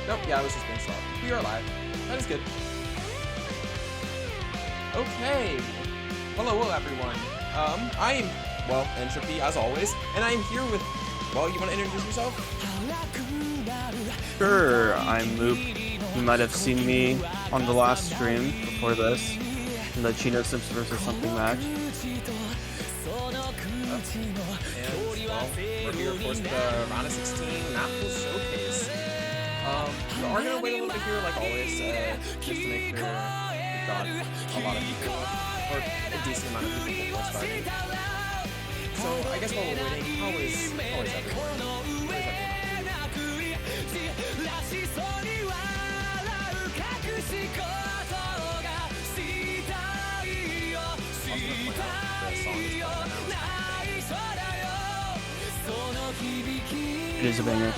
Nope, yeah, I was just being slow. We are live. That is good. Okay. Hello, everyone. I am, well, Entropy, as always, and I am here with, well, you want to introduce yourself? Sure, I'm Loop. You might have seen me on the last stream before this, in the Chino Sips versus something match. And, well, we're here, of course, with the RO16 Mappool showcase. We are going to wait a little bit here, like always, just to make sure we've got a lot of people, or a decent amount of people before starting. So, I guess while we're waiting, how is everyone? It is a banger.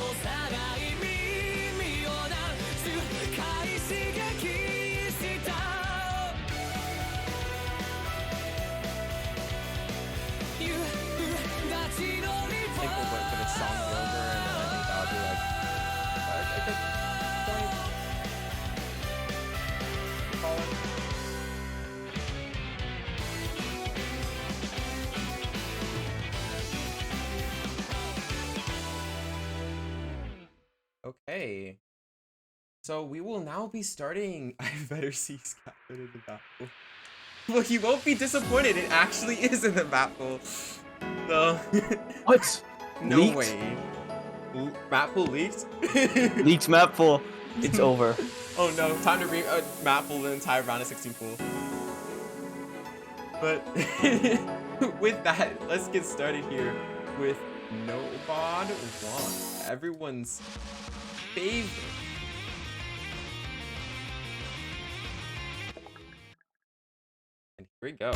I think we'll wait for this song to be over, and then I think that'll be like a good point. Call it. Okay. So we will now be starting. I better see Scattered in the Mappool. Well, he won't be disappointed. It actually is in the Mappool. No. What? No Leaked? way. Mappool leaked? Leaked Mappool. It's over. Oh no, time to Mappool the entire RO16 pool. But with that, let's get started here with Nobod 1. Everyone's favorite. And here we go.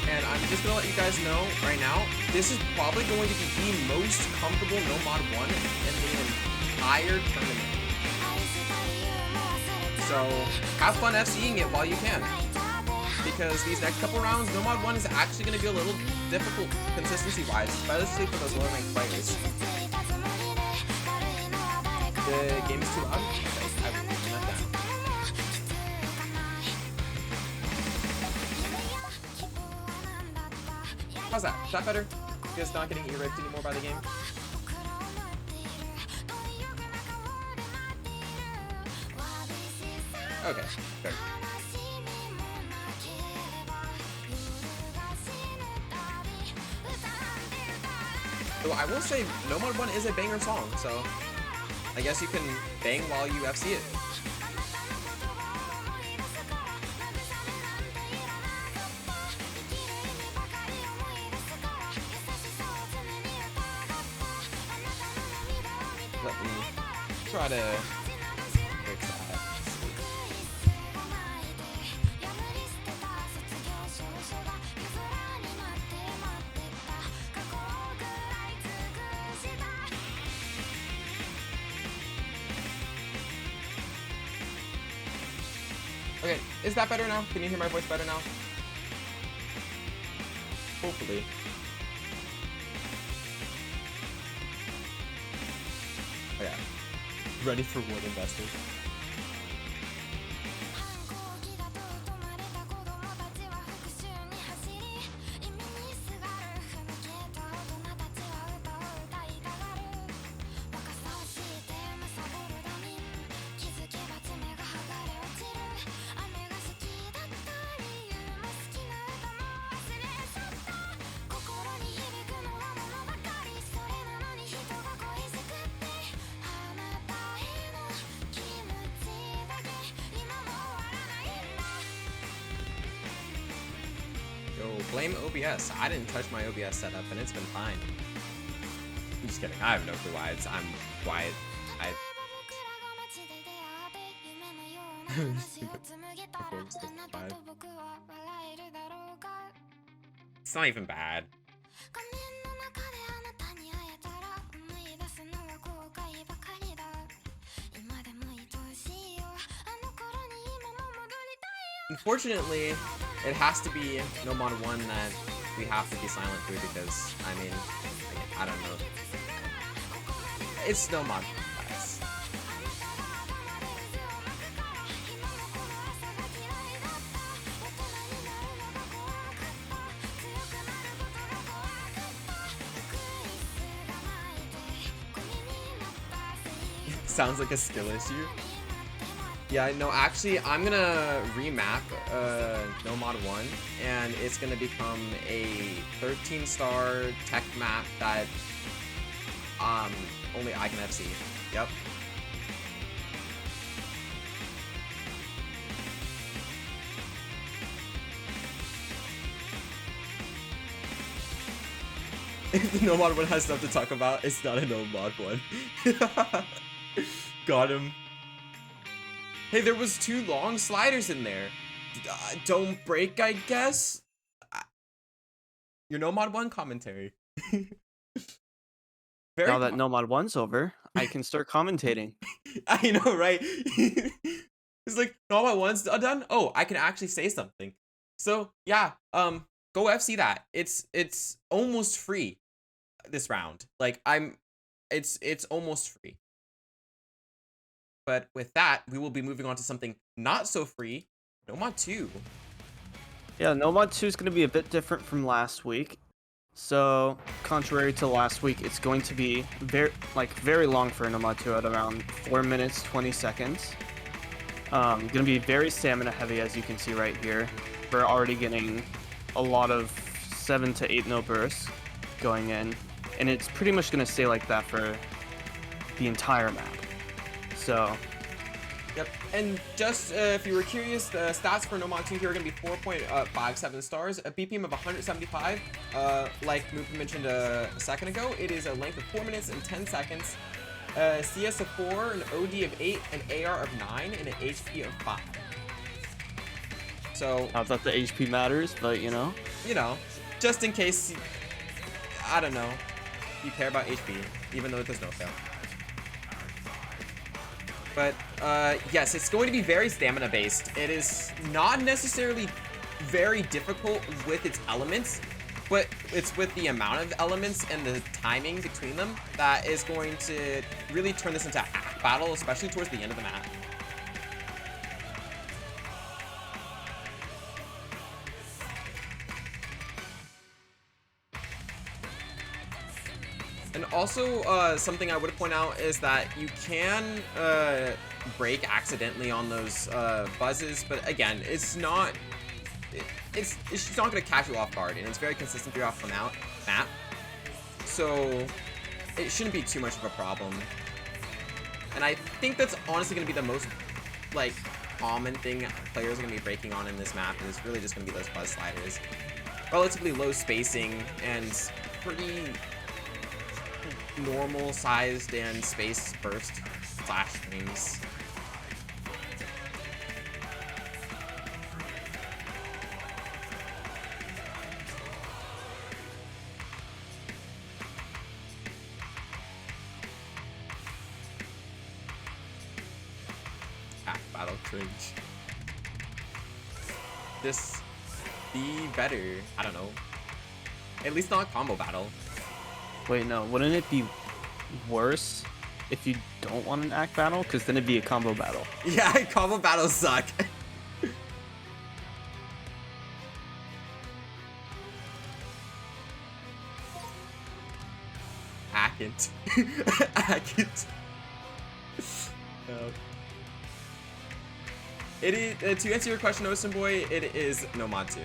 And I'm just gonna let you guys know right now, this is probably going to be the most comfortable No Mod 1 in the entire tournament. So have fun FCing it while you can. Because these next couple rounds, No Mod 1 is actually going to be a little difficult consistency-wise, especially for those lower-ranked players. The game is too loud? Okay, I will turn that down. How's that? Is that better? You guys not getting ear-raped anymore by the game? Okay, good. So I will say, No Mod 1 is a banger song, so I guess you can bang while you FC it. Let me try to fix that. Okay, is that better now? Can you hear my voice better now? Hopefully. Okay. Ready for Ward Investor. Blame OBS. I didn't touch my OBS setup and it's been fine. I'm just kidding. I have no clue why I'm quiet. It's not even bad. Unfortunately, it has to be no mod 1 that we have to be silent through because, I mean, I don't know. It's no mod bias. Sounds like a skill issue. Yeah, no, actually, I'm gonna remap No Mod 1, and it's gonna become a 13-star tech map that only I can FC. Yep. If the No Mod 1 has stuff to talk about, it's not a No Mod 1. Got him. Hey, there was 2 long sliders in there. Don't break, I guess? Your No Mod 1 commentary. Now that No Mod 1's over, I can start commentating. I know, right? It's like, No Mod 1's done? Oh, I can actually say something. So, yeah, go FC that. It's almost free this round. Like, it's almost free. But with that, we will be moving on to something not so free, No Mod 2. Yeah, No Mod 2 is going to be a bit different from last week. So, contrary to last week, it's going to be very long for No Mod 2 at around 4 minutes 20 seconds. Going to be very stamina heavy, as you can see right here. We're already getting a lot of 7 to 8 no bursts going in, and it's pretty much going to stay like that for the entire map. So, yep. And just if you were curious, the stats for No Mod 2 here are going to be 4.57 stars, a BPM of 175. Like Mappool mentioned a second ago, it is a length of 4 minutes and 10 seconds, CS of 4, an OD of 8, an AR of 9, and an HP of 5. So, not that the HP matters, but you know, just in case, I don't know, you care about HP, even though there's no fail. But, yes, it's going to be very stamina based. It is not necessarily very difficult with its elements, but it's with the amount of elements and the timing between them that is going to really turn this into a hack battle, especially towards the end of the map. And also, something I would point out is that you can break accidentally on those buzzes, but again, it's not going to catch you off guard, and it's very consistent throughout the map, so it shouldn't be too much of a problem. And I think that's honestly going to be the most common thing players are going to be breaking on in this map, is really just going to be those buzz sliders. Relatively low spacing and pretty normal sized and space burst flash frames. Hack battle cringe. Just be better. I don't know. At least not combo battle. Wait, no, wouldn't it be worse if you don't want an act battle? Because then it'd be a combo battle. Yeah, combo battles suck. Hack it. Hack it. It is, to answer your question, Ocean Boy, it is No Mod 2.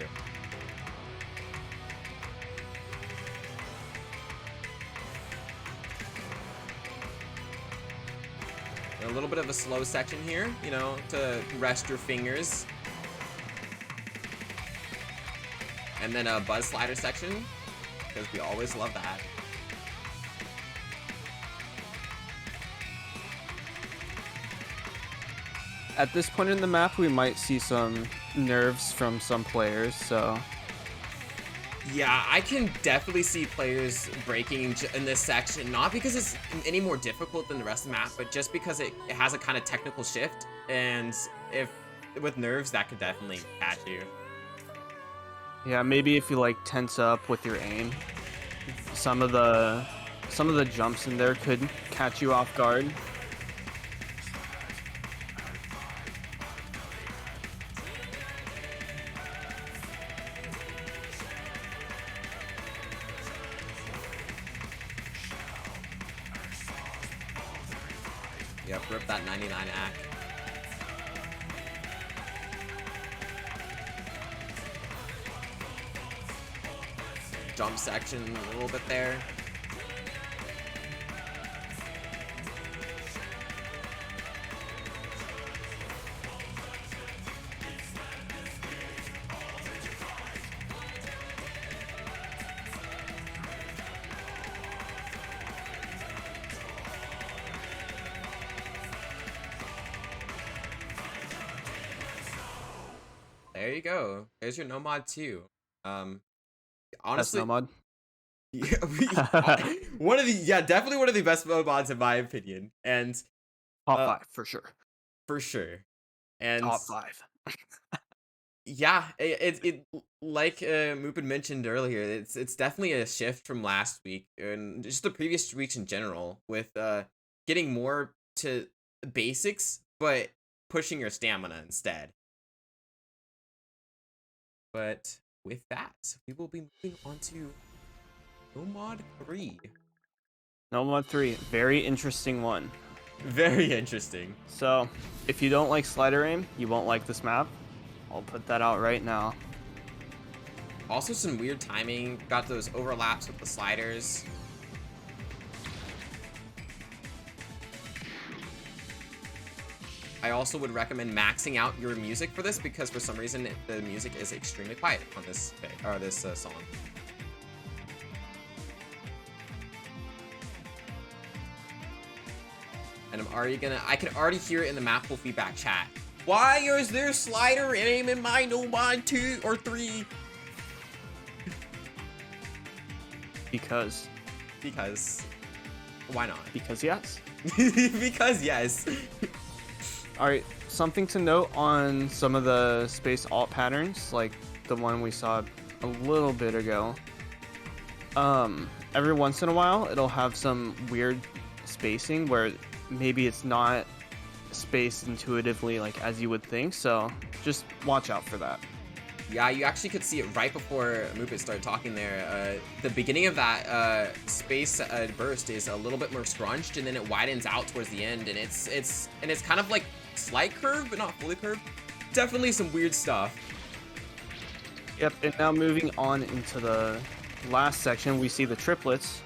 A little bit of a slow section here, to rest your fingers. And then a buzz slider section, because we always love that. At this point in the map, we might see some nerves from some players, so Yeah, I can definitely see players breaking in this section, not because it's any more difficult than the rest of the map, but just because it has a kind of technical shift, and if with nerves, that could definitely catch you. yeah, maybe if you like tense up with your aim, some of the jumps in there could catch you off guard. Yep, rip that 99 act. Jump section a little bit there. There you go. There's your no mod 2. That's Honestly, no mod. yeah, definitely one of the best mods in my opinion, and Top uh, 5 for sure. for sure. And Top 5. yeah, it like Mupin mentioned earlier, it's definitely a shift from last week and just the previous weeks in general, with getting more to basics, but pushing your stamina instead. But with that, we will be moving on to No Mod 3. No mod 3, very interesting one. Very interesting. So, if you don't like slider aim, you won't like this map. I'll put that out right now. Also some weird timing, got those overlaps with the sliders. I also would recommend maxing out your music for this, because for some reason the music is extremely quiet on this song. And I can already hear it in the Mappool feedback chat. Why is there slider aim in my No Mod 2 or 3? Because why not? Because yes. Because yes. Alright, something to note on some of the space alt patterns, like the one we saw a little bit ago. Every once in a while, it'll have some weird spacing where maybe it's not spaced intuitively like as you would think, so just watch out for that. Yeah, you actually could see it right before Mupit started talking there. The beginning of that space burst is a little bit more scrunched, and then it widens out towards the end, and it's kind of like slight curve, but not fully curved. Definitely some weird stuff. Yep, and now moving on into the last section, we see the triplets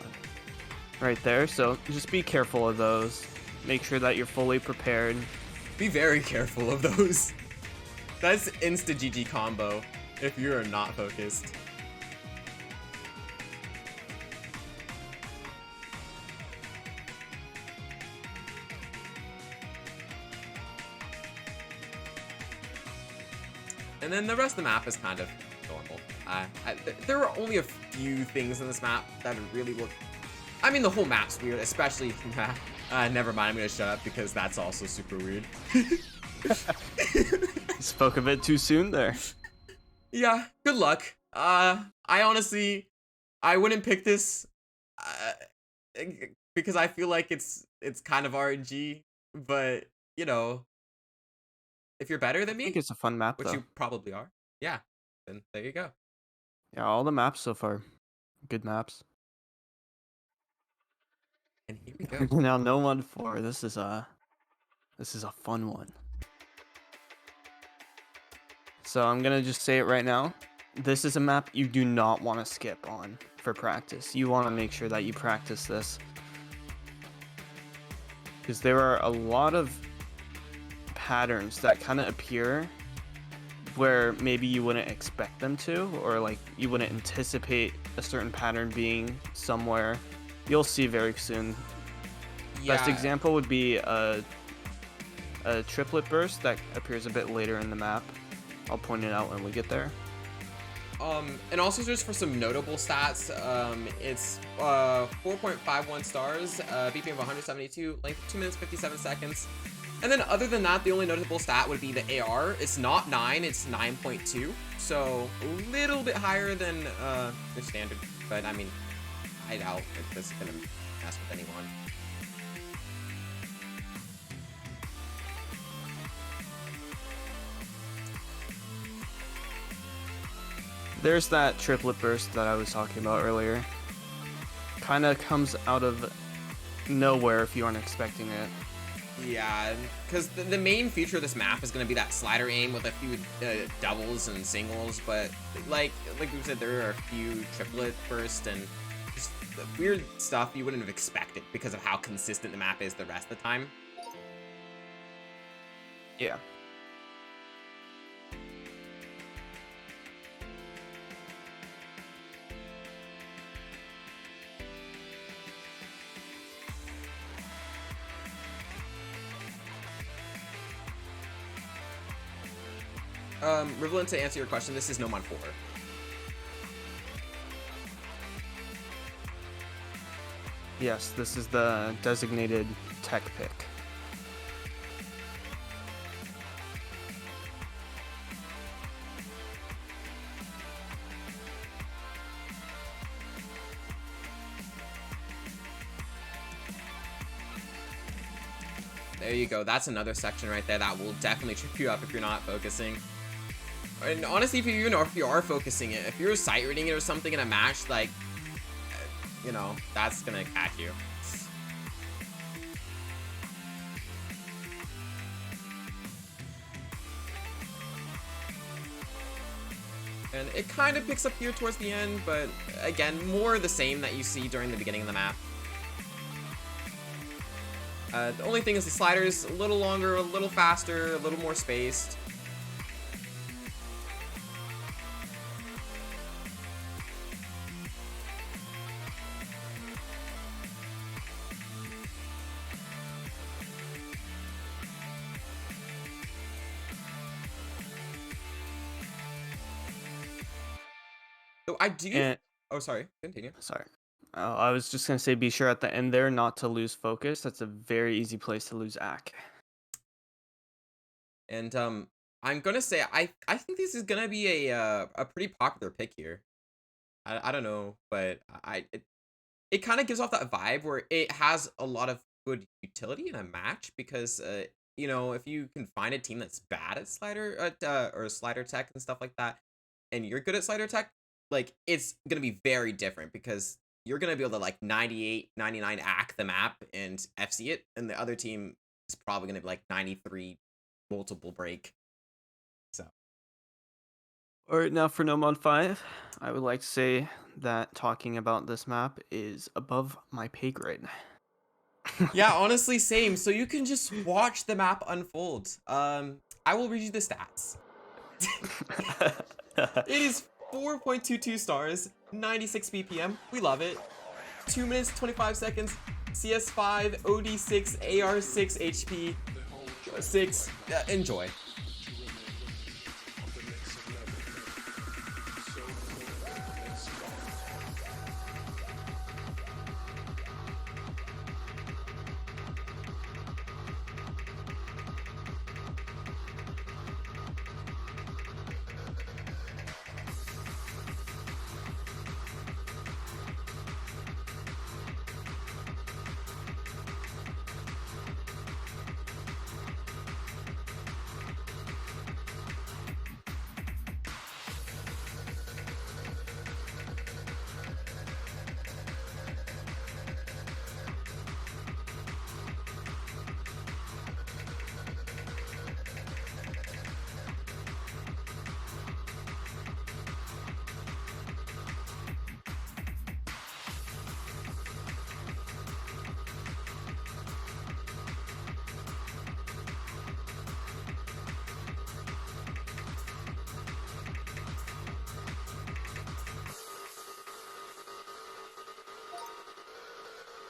right there, so just be careful of those. Make sure that you're fully prepared. Be very careful of those. That's insta GG combo if you're not focused. And then the rest of the map is kind of normal. There are only a few things in this map that really look... I mean, the whole map's weird, especially... never mind, I'm gonna shut up because that's also super weird. Spoke a bit too soon there. Yeah, good luck. I honestly... I wouldn't pick this... because I feel like it's kind of RNG, but, you know... If you're better than me... I think it's a fun map, which though. you probably are. Yeah, then there you go. Yeah, all the maps so far. Good maps. And here we go. Now, No Mod 4. This is a fun one. So I'm gonna just say it right now. This is a map you do not want to skip on for practice. You want to make sure that you practice this, because there are a lot of patterns that kind of appear where maybe you wouldn't expect them to, or like you wouldn't anticipate a certain pattern being somewhere. You'll see very soon. Yeah. Best example would be a a triplet burst that appears a bit later in the map. I'll point it out when we get there. And also just for some notable stats, it's 4.51 stars, BPM of 172, length of 2 minutes 57 seconds. And then other than that, the only notable stat would be the AR. It's not 9, it's 9.2. So a little bit higher than the standard, but I mean, I doubt if this is gonna mess with anyone. There's that triplet burst that I was talking about earlier. Kind of comes out of nowhere if you aren't expecting it. Yeah, because the main feature of this map is going to be that slider aim with a few doubles and singles, but like we said, there are a few triplet bursts and just weird stuff you wouldn't have expected because of how consistent the map is the rest of the time. Yeah. Rivalent, to answer your question, this is No Mod 4. Yes, this is the designated tech pick. There you go. That's another section right there that will definitely trip you up if you're not focusing. And honestly, if you are focusing it, if you're sight reading it or something in a match, like, you know, that's gonna catch you. And it kind of picks up here towards the end, but again, more of the same that you see during the beginning of the map. The only thing is the sliders a little longer, a little faster, a little more spaced. So I do. Oh, sorry. Continue. Sorry. I was just going to say be sure at the end there not to lose focus. That's a very easy place to lose AC. And I'm going to say I think this is going to be a pretty popular pick here. I don't know, but it kind of gives off that vibe where it has a lot of good utility in a match because you know, if you can find a team that's bad at slider or slider tech and stuff like that, and you're good at slider tech, like it's gonna be very different because you're gonna be able to like 98, 99 AC the map and FC it, and the other team is probably gonna be like 93 multiple break. So. All right, now for No Mod 5, I would like to say that talking about this map is above my pay grade. Yeah, honestly, same. So you can just watch the map unfold. I will read you the stats. It is 4.22 stars, 96 BPM. We love it. 2 minutes, 25 seconds. CS5, OD6, AR6, HP 6. Enjoy.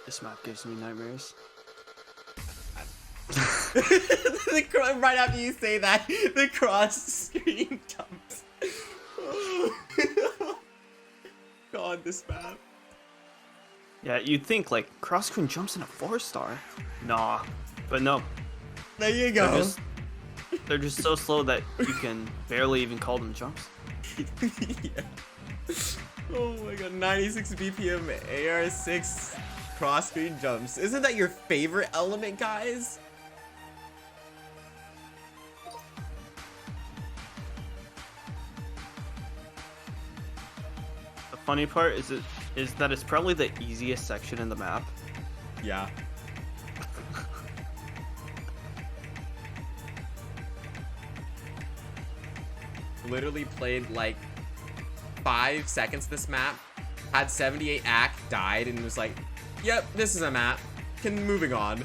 This map gives me nightmares. Right after you say that, the cross screen jumps. God, this map. Yeah, you'd think like cross screen jumps in a 4-star. Nah, but no. There you They're go. just they're just so slow that you can barely even call them jumps. Yeah. Oh my god, 96 BPM AR6 cross screen jumps. Isn't that your favorite element, guys? The funny part is that it's probably the easiest section in the map. Yeah. Literally played like 5 seconds this map, had 78 AC, died, and was like, yep, this is a map. Moving on.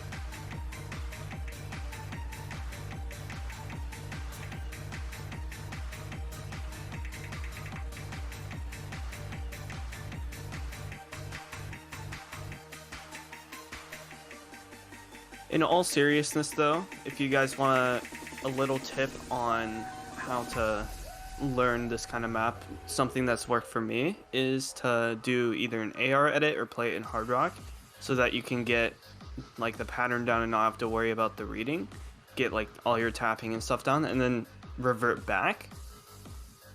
In all seriousness though, if you guys want a little tip on how to learn this kind of map, something that's worked for me is to do either an AR edit or play it in Hard Rock so that you can get like the pattern down and not have to worry about the reading, get like all your tapping and stuff down, and then revert back.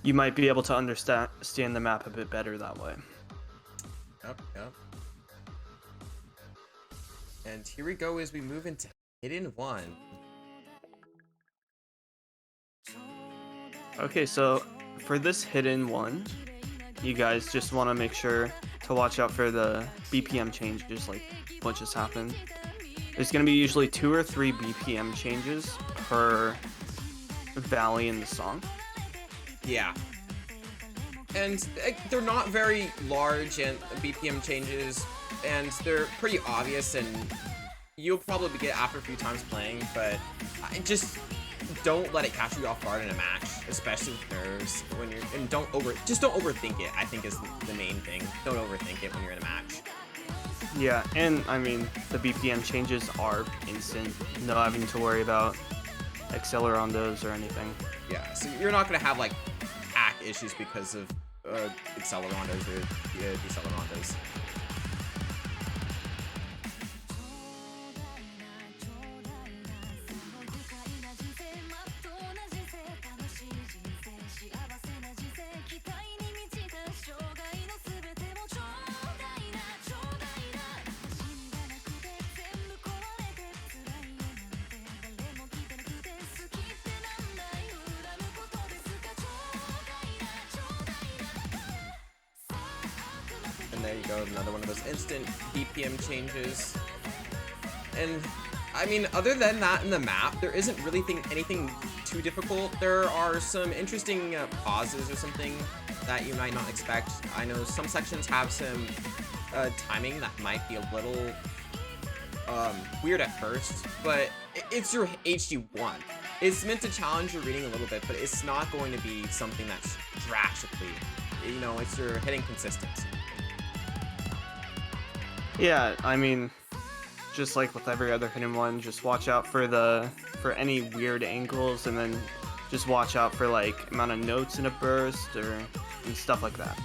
You might be able to understand the map a bit better that way. Yep, yep. And here we go as we move into Hidden 1. Okay, so for this Hidden 1, you guys just want to make sure to watch out for the BPM changes, like what just happened. There's going to be usually 2 or 3 BPM changes per valley in the song. Yeah. And they're not very large and BPM changes, and they're pretty obvious, and you'll probably get after a few times playing, but just don't let it catch you off guard in a match, especially with nerves when you're, and don't overthink it, I think is the main thing. Don't overthink it when you're in a match. Yeah, and I mean, the BPM changes are instant. No having to worry about accelerandos or anything. Yeah, so you're not going to have like hack issues because of accelerandos or decelerandos. And there you go, another one of those instant BPM changes. And I mean, other than that in the map, there isn't really anything too difficult. There are some interesting pauses or something that you might not expect. I know some sections have some timing that might be a little weird at first, but it's your HD1. It's meant to challenge your reading a little bit, but it's not going to be something that's drastically, you know, it's your hitting consistency. Yeah, I mean, just like with every other Hidden 1, just watch out for any weird angles, and then just watch out for like amount of notes in a burst and stuff like that.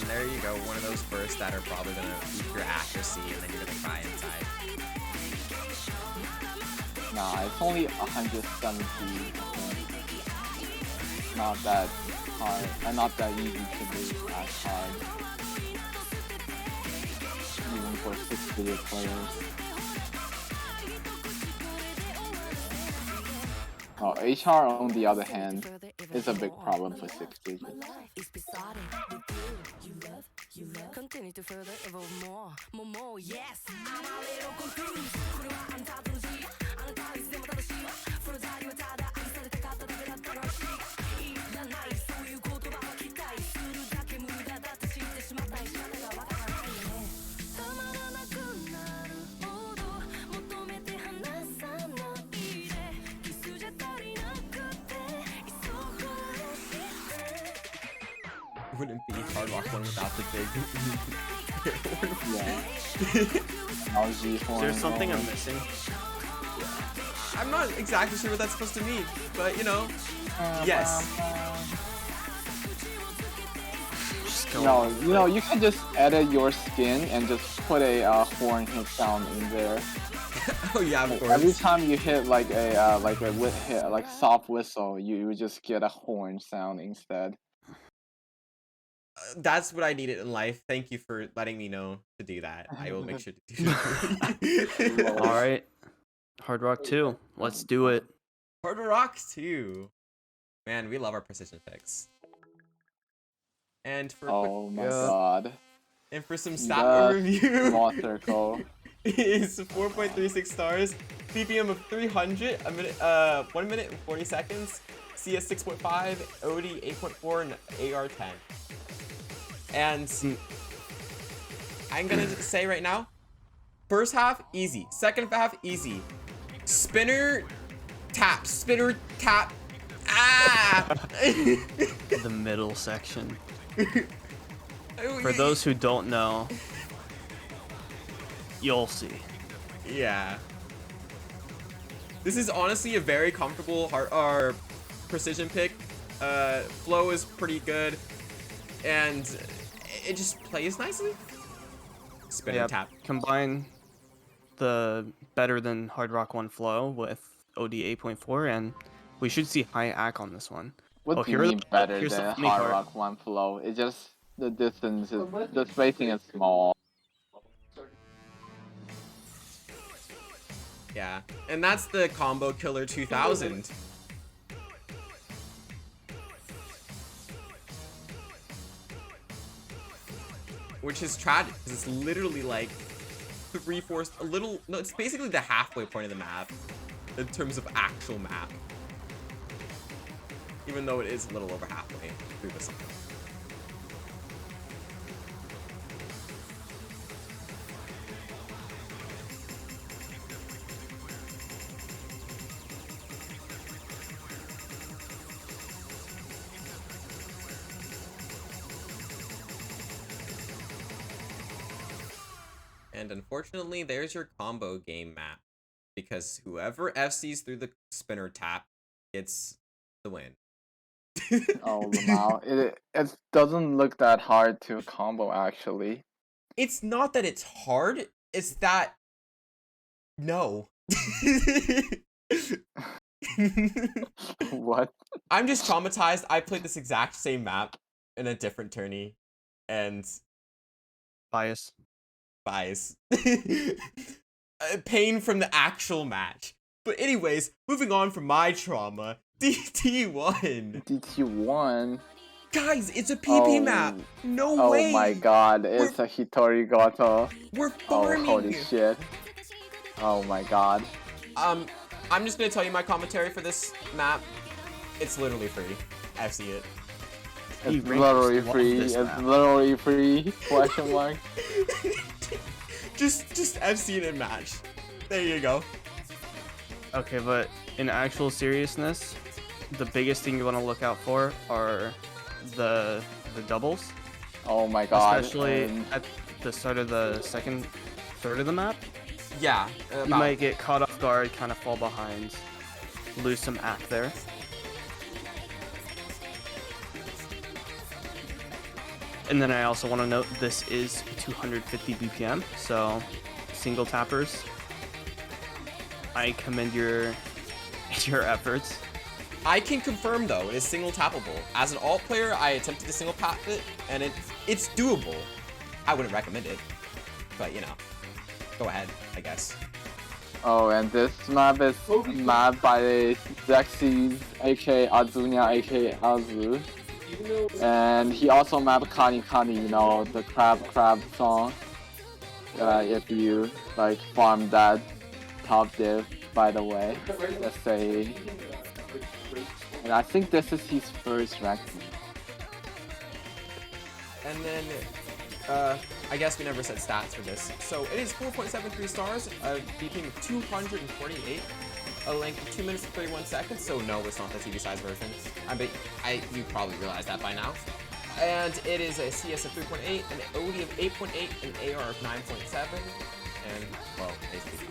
there you go. One of those bursts that are probably gonna eat your accuracy, and then you're gonna cry inside. Nah, it's only 170. Not that hard. Not that easy to do as hard. Even for 6-digit players. Oh, HR on the other hand is a big problem for 6 digits. Continue to further evolve more, yes. Wouldn't be Hard Rock 1 without the big. Yeah. Is there something I'm missing? I'm not exactly sure what that's supposed to mean, but you know, yes. No, you can just edit your skin and just put a horn hit sound in there. Oh yeah, of course. Every time you hit like a soft whistle, you would just get a horn sound instead. That's what I needed in life. Thank you for letting me know to do that. I will make sure to do that. All right, Hard Rock 2. Let's do it. Hard Rock 2. Man, we love our precision picks. And for God. And for some stat overview, small circle is 4.36 stars, BPM of 300, 1 minute and 40 seconds, CS 6.5, OD 8.4, and AR 10. And I'm gonna say right now, first half easy, second half easy. Spinner tap, ah. The middle section. For those who don't know, you'll see. Yeah. This is honestly a very comfortable precision pick. Flow is pretty good, and it just plays nicely. Spinner tap. Combine the better than Hard Rock 1 flow with OD 8.4, and we should see high AC on this one. What do you mean better than Hard Rock 1 flow? It's just the distance, the spacing is small. Yeah, and that's the Combo Killer 2000. Which is tragic, because it's literally like 3/4, no, it's basically the halfway point of the map in terms of actual map. Even though it is a little over halfway through the song. And unfortunately, there's your combo game map, because whoever FCs through the spinner tap gets the win. Oh wow, it doesn't look that hard to combo actually. It's not that it's hard, it's that no. What? I'm just traumatized. I played this exact same map in a different tourney, and Bias. Pain from the actual match. But anyways, moving on from my trauma, DT1. DT1? Guys, it's a PP map. No way. Oh my god, it's a Hitorigato. We're farming. Oh, holy shit. Oh my god. I'm just gonna tell you my commentary for this map. It's literally free. I see it. It's literally free. It's literally free. Question mark. just FC it in match. There you go. Okay, but in actual seriousness, the biggest thing you want to look out for are the doubles. Oh my god. Especially at the start of the second third of the map. Yeah. You might get caught off guard, kind of fall behind, lose some AC there. And then I also want to note this is 250 BPM, so single tappers. I commend your efforts. I can confirm though, it is single tappable. As an alt player, I attempted to single tap it, and it's doable. I wouldn't recommend it, but you know, go ahead, I guess. Oh, and this map is mapped by Zexys, aka Azunia, aka Azu. And he also mapped Kani Kani, you know, the crab song. If you like farm that top div, by the way, let's say. And I think this is his first ranking. And then, I guess we never said stats for this. So it is 4.73 stars, a BPM of 248, a length of 2 minutes and 31 seconds. So no, it's not the TV size version. You probably realized that by now. And it is a CS of 3.8, an OD of 8.8, an AR of 9.7, and well, basically.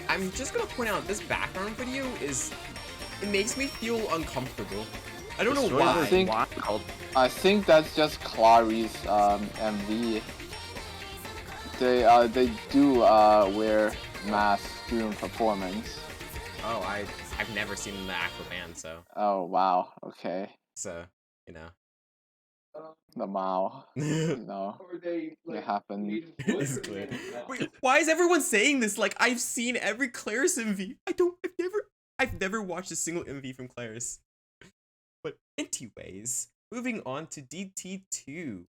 I'm just gonna point out this background video it makes me feel uncomfortable. I don't know why. I think that's just Clary's MV. They do wear masks during performance. Oh, I've never seen the actual band, so. Oh wow, okay. So, you know. The Mao. You know, it happened. It's clear. Wait, why is everyone saying this? Like, I've seen every Claris MV. I've never watched a single MV from Claris. But anyways, moving on to DT2.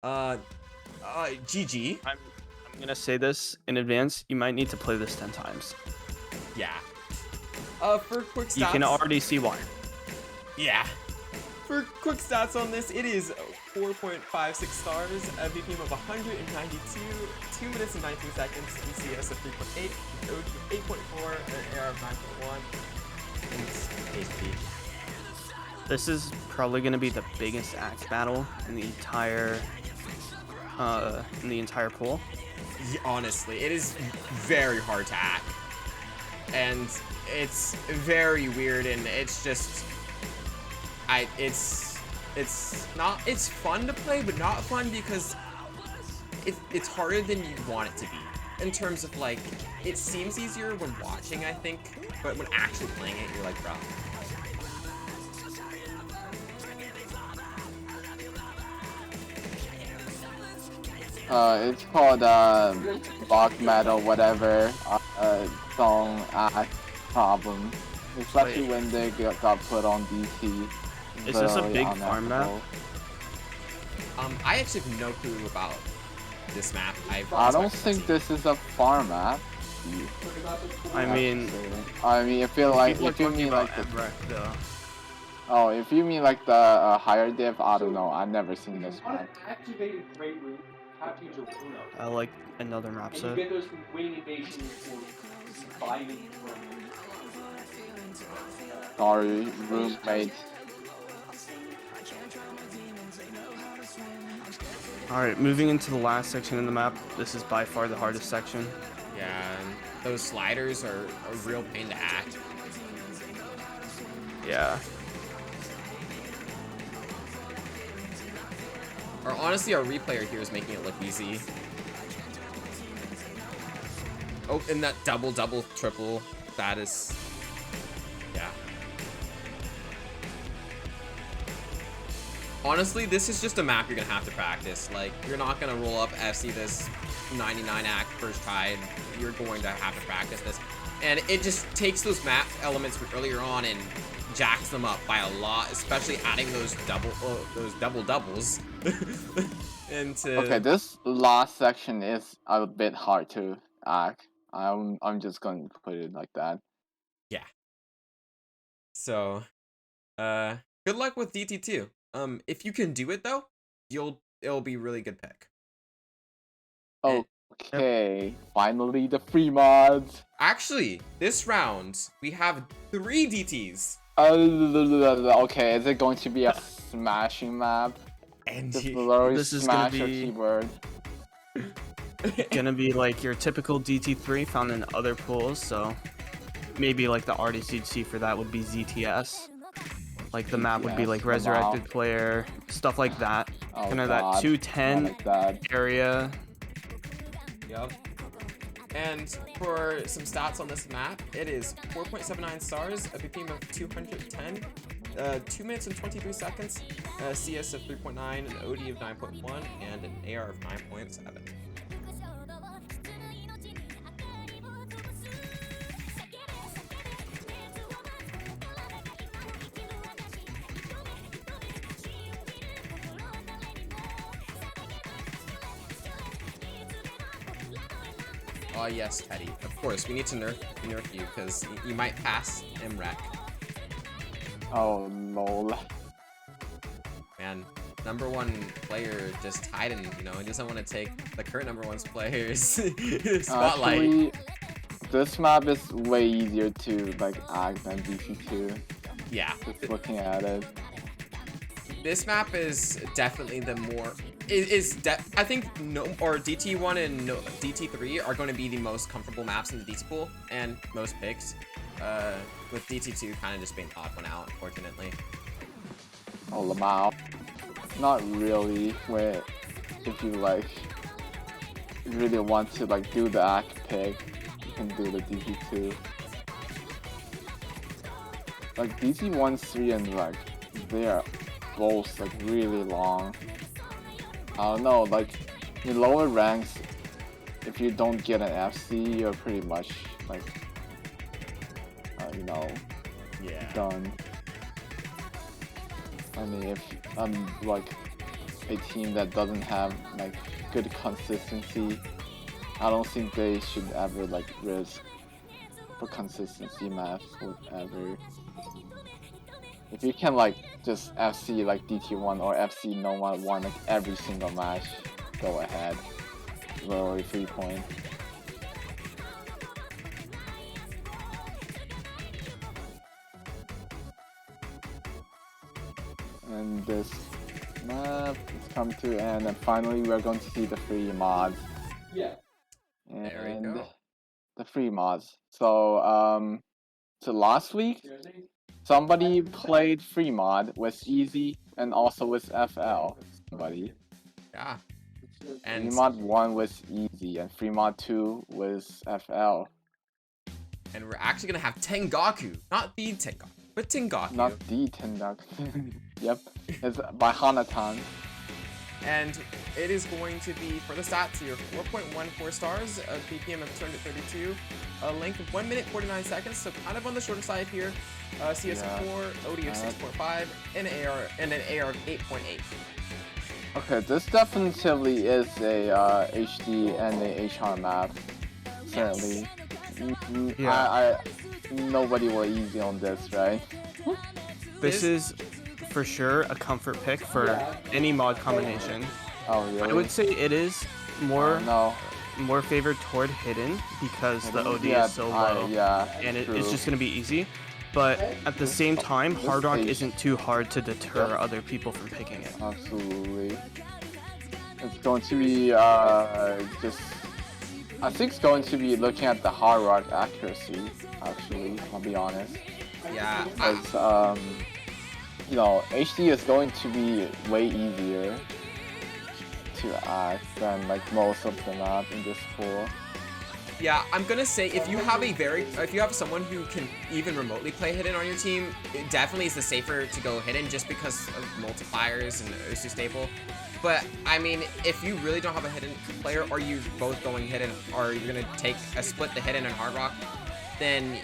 GG. I'm gonna say this in advance. You might need to play this 10 times. Yeah. For quick stats. You can already see why. Yeah. For quick stats on this, it is 4.56 stars, a BPM of 192, 2 minutes and 19 seconds, and CS of 3.8, OD of 8.4, and AR of 9.1, and HP. This is probably gonna be the biggest act battle in the entire pool. Yeah, honestly, it is very hard to act, and it's very weird, and it's just. It's fun to play, but not fun because it's harder than you want it to be. In terms of like, it seems easier when watching, I think, but when actually playing it, you're like, bro. It's called rock metal, whatever. Song act problem, especially when they got put on DC. Is this a big farm map? I actually have no clue about this map. I don't think this is a farm map. I mean, if you mean like the if you mean like the higher div, I don't know. I've never seen this map. I like another map set. Sorry, roommate. Alright, moving into the last section in the map. This is by far the hardest section. Yeah, and those sliders are a real pain to act. Yeah. Or honestly, our replayer here is making it look easy. Oh, and that double, triple, that is, yeah. Honestly, this is just a map you're gonna have to practice. Like, you're not gonna roll up FC this 99 act first try. You're going to have to practice this. And it just takes those map elements from earlier on and jacks them up by a lot, especially adding those double doubles into. Okay, this last section is a bit hard to act. I'm just going to put it like that. Yeah. So, good luck with DT2. If you can do it though, it'll be a really good pick. Okay, Okay, finally the free mods. Actually, this round we have 3 DTs. Okay, is it going to be a smashing map? And Just literally This is gonna smash your be- keyboard. Gonna be like your typical DT3 found in other pools, so maybe like the artist you'd see for that would be ZTS. Like the map would be like ZTS, wow. resurrected player, stuff like that. Oh, Kind of that God, 210 not like that. area. Yep. And for some stats on this map, it is 4.79 stars, a BPM of 210, 2 minutes and 23 seconds, a CS of 3.9, an OD of 9.1, and an AR of 9.7. Oh yes, Teddy. Of course, we need to nerf you because you might pass MREC. Oh, lol. Man, #1 player just tied and he doesn't want to take the current #1's players spotlight. Actually, this map is way easier to like act than DC2. Yeah. Just looking at it. This map is definitely the more I think DT1 and DT3 are going to be the most comfortable maps in the DT pool and most picks. With DT2 kind of just being the odd one out, unfortunately. Oh, Lamau. Not really. Wait, if you like really want to like do the act pick, you can do the DT2. Like DT1, 3, and like they are both like really long. I don't know, like in lower ranks, if you don't get an FC, you're pretty much like, Yeah. done. I mean, if I'm like a team that doesn't have like good consistency, I don't think they should ever like risk for consistency maps whatever. If you can like just FC like DT1 or FC no one like every single match, go ahead. Literally 3 points. And this map is come to an end, and finally we're going to see the free mods. Yeah. And There we go. the free mods. So so last week somebody played free mod with Easy and also with FL. Somebody. Yeah. Free And mod 1 was Easy and free mod 2 was FL. we're actually gonna have Tengaku, not the Tengaku, but Tengaku. Not the Tendak. Yep. It's by Hanatan. And it is going to be, for the stats here, 4.14 stars, a BPM of 232, a length of 1 minute 49 seconds, so kind of on the shorter side here. CS of 4, OD of 6.5, and an AR of 8.8. Okay, this definitely is a HD and a HR map. Certainly. Yeah. Nobody will easy on this, right? This is for sure a comfort pick for any mod combination. Oh really? I would say it is more no. more favored toward hidden because the OD Yeah, is so low, and it's true. just gonna be easy. But at the same time, Hard Rock isn't too hard to deter other people from picking it. Absolutely. It's going to be just. I think it's going to be looking at the Hard Rock accuracy. Actually, I'll be honest. Yeah. Because HD is going to be way easier to act than like most of the map in this pool. Yeah, I'm gonna say if you have someone who can even remotely play hidden on your team, it definitely is the safer to go hidden just because of multipliers and Usu stable. But I mean, if you really don't have a hidden player, or you both going hidden, or you're gonna take a split the hidden and Hard Rock, then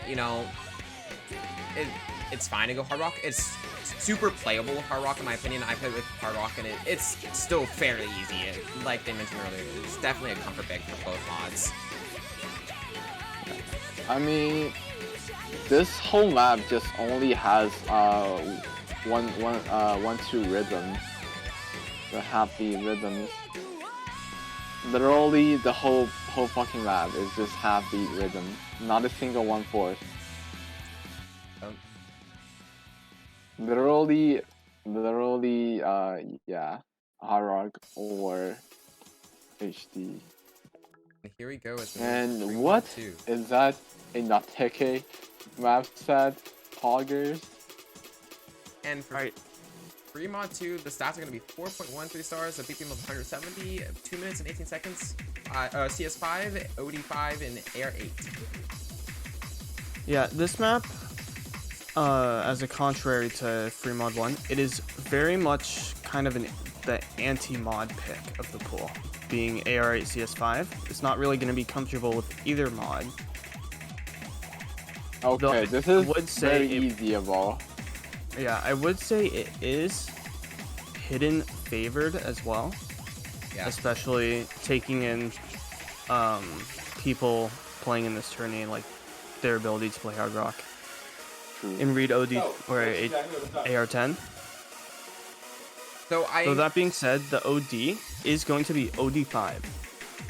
it's fine to go Hard Rock. It's super playable with Hard Rock in my opinion. I played with Hard Rock and it's still fairly easy. Like they mentioned earlier, it's definitely a comfort pick for both mods. I mean, this whole map just only has two rhythms. The happy rhythms. Literally, the whole whole fucking map is just half beat rhythm. Not a single 1/4. Um, Literally, yeah, hard rock or HD. and here we go. As we And move what 3-2. is that? A Nateke map set? Poggers? And for Alright. free mod 2, the stats are going to be 4.13 stars, a BPM of 170, 2 minutes and 18 seconds, CS5, OD5, and AR8. Yeah, this map, as a contrary to free mod 1, it is very much kind of the anti-mod pick of the pool. Being AR8 CS5, it's not really going to be comfortable with either mod. Okay, this is very easyable. Yeah, I would say it is hidden favored as well. Yeah. Especially taking in people playing in this tourney, like their ability to play hard rock. True. In read OD or AR10. So So that being said, the OD is going to be OD5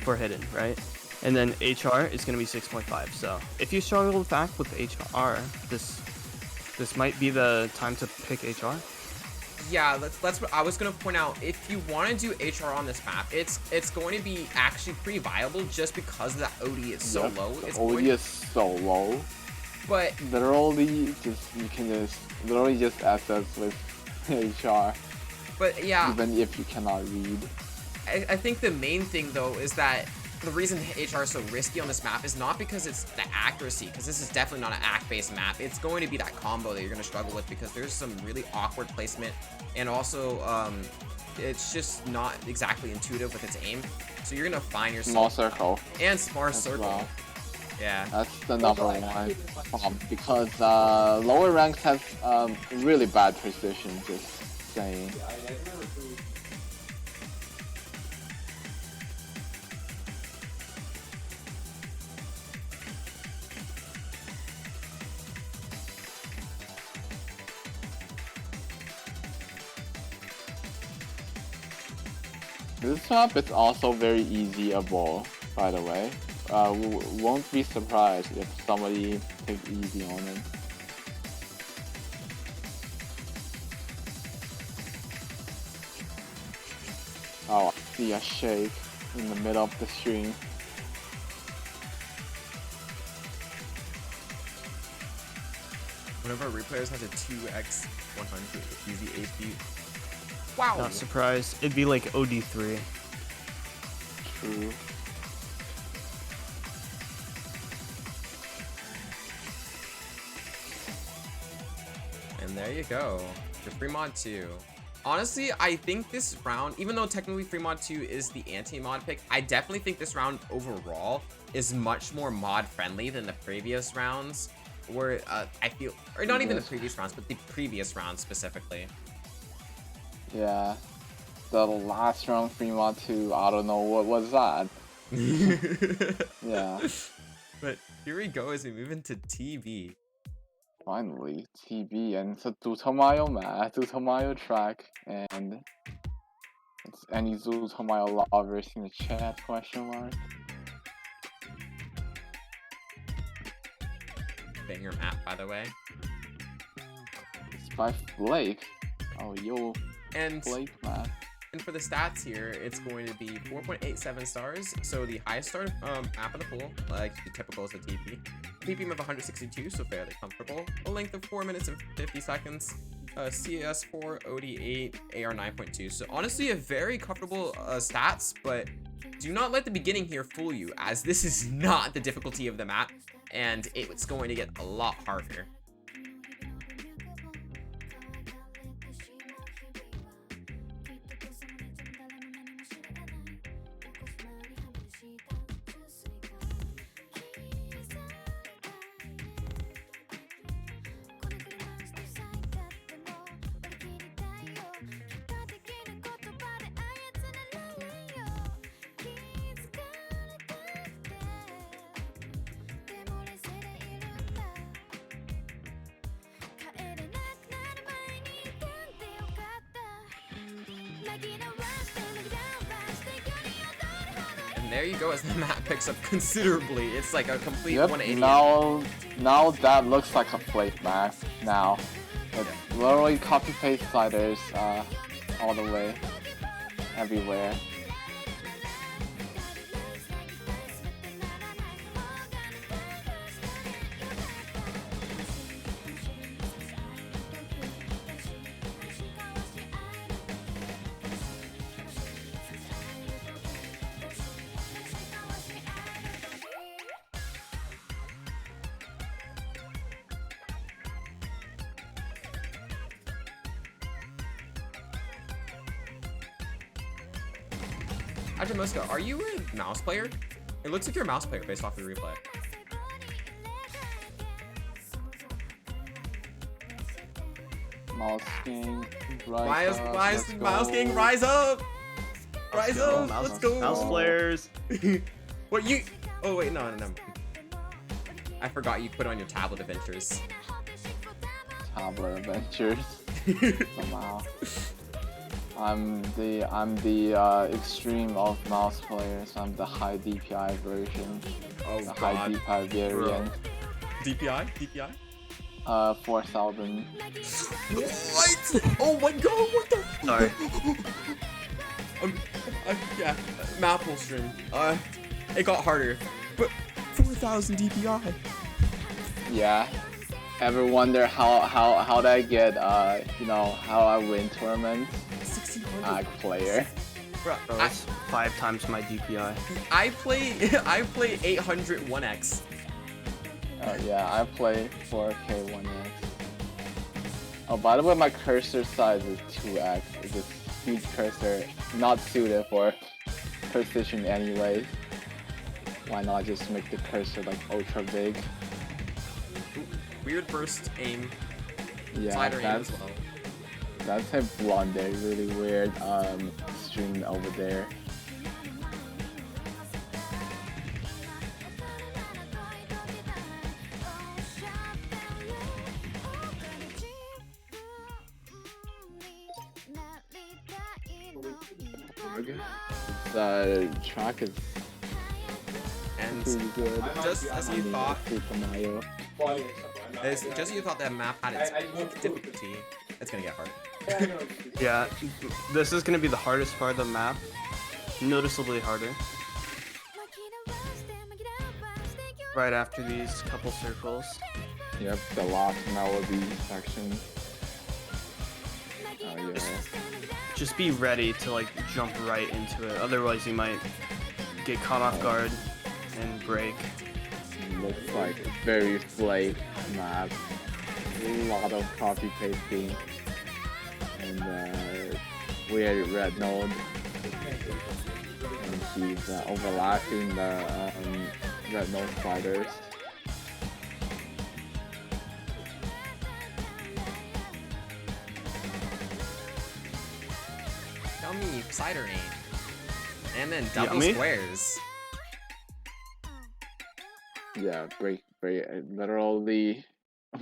for hidden, right? And then HR is going to be 6.5. So if you struggle back with HR, this might be the time to pick HR. Yeah, that's what I was gonna point out. If you want to do HR on this map, it's going to be actually pretty viable just because that OD is so low. It's OD is so low. but Literally, you can literally just SS with HR, but yeah, even if you cannot read. I think the main thing though is that the reason HR is so risky on this map is not because it's the accuracy, because this is definitely not an act-based map. It's going to be that combo that you're going to struggle with because there's some really awkward placement, and also it's just not exactly intuitive with its aim. So you're going to find yourself Small circle. and smart circle. Well. Yeah. That's the number one problem because lower ranks have really bad precision. Just saying. This map is also very easyable, by the way. Won't be surprised if somebody takes easy on it. Oh, I see a shake in the middle of the stream. One of our replayers has a 2x 100 easy AP. Wow. Not surprised. It'd be like OD3. True. And there you go. Your free mod 2. Honestly, I think this round, even though technically free mod 2 is the anti-mod pick, I definitely think this round overall is much more mod friendly than the previous rounds, where I feel, or not even the previous rounds, but the previous rounds specifically. Yeah. The last round free mod 2, I don't know what was that. Yeah. But here we go as we move into TV. Finally, TB, and it's a Zutomayo map, Zutomayo track, and it's any Zutomayo lovers in the chat, question mark. Banger map, by the way. It's by Blake. Oh, yo, And Blake map. And for the stats here, it's going to be 4.87 stars, so the highest star map in the pool, like the typical is the TP. PPM of 162, so fairly comfortable. A length of 4 minutes and 50 seconds. CS4, OD8, AR 9.2. So honestly, a very comfortable stats, but do not let the beginning here fool you, as this is not the difficulty of the map, and it's going to get a lot harder. and there you go as the map picks up considerably. It's like a complete Yep, 180. now that looks like a flake map now. It's literally copy-paste sliders all the way, everywhere. Ajamoska, are you a mouse player? It looks like you're a mouse player based off of the replay. Mouse King, Rise King, rise up! Rise up! Let's go! Mouse players. What you? Oh wait, no. I forgot you put on your tablet adventures. Tablet adventures. Somehow. I'm the extreme of mouse players. I'm the high DPI version. Oh the god. high DPI variant. DPI? 4000. What? Oh my god, what the? Sorry. Yeah, Mappool stream. It got harder, but 4000 DPI. Yeah. Ever wonder how did I get how I win tournaments? 1600 player. Bro, Bro, that's 5 times my DPI. I play 800 1x. Oh yeah, I play 4K 1x. Oh, by the way, my cursor size is 2x. It's a huge cursor, not suited for precision anyways. Why not just make the cursor like ultra big? Weird burst aim. Yeah, Slider aim as well. That's a blunder, really weird stream over there. The track is And pretty good. just as you thought, Super Mario. just as you thought that map had its peak difficulty, it's gonna get hard. Yeah, this is gonna be the hardest part of the map. Noticeably harder. Right after these couple circles. Yep, the last melody section. Oh yeah. Just be ready to like jump right into it. Otherwise you might get caught off guard and break. Looks like a very flake map. A lot of copy pasting. And weird red node. And he's overlapping the red node sliders. Tell me, cider aim. And then double Yummy. squares. Yeah, break, literally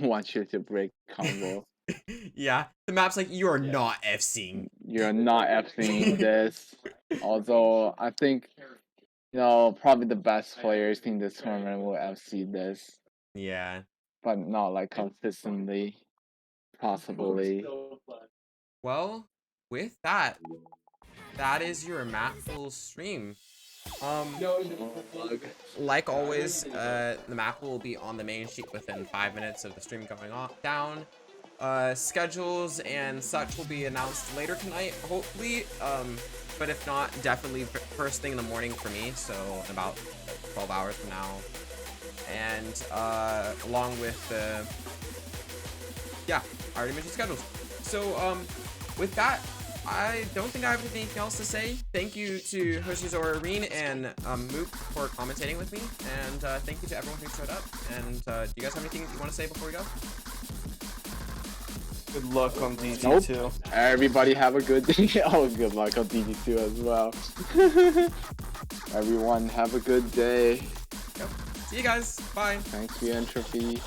want you to break combo. Yeah, the map's like, you are not FCing. You're not F'ing this. Although, I think, probably the best players in this tournament will FC this. Yeah. But not like consistently. Possibly. Well, with that, that is your Mappool stream. Like always, the map will be on the main sheet within 5 minutes of the stream going down. Schedules and such will be announced later tonight, hopefully. But if not, definitely first thing in the morning for me, so in about 12 hours from now. And along with the, yeah, I already mentioned schedules. So with that, I don't think I have anything else to say. Thank you to Hoshizora Areen and Mook for commentating with me, and thank you to everyone who showed up. And do you guys have anything you want to say before we go? Good luck on DT2. Nope. Everybody have a good day. Oh, good luck on DT2 as well. Everyone have a good day. Yep. See you guys. Bye. Thank you, Entropy.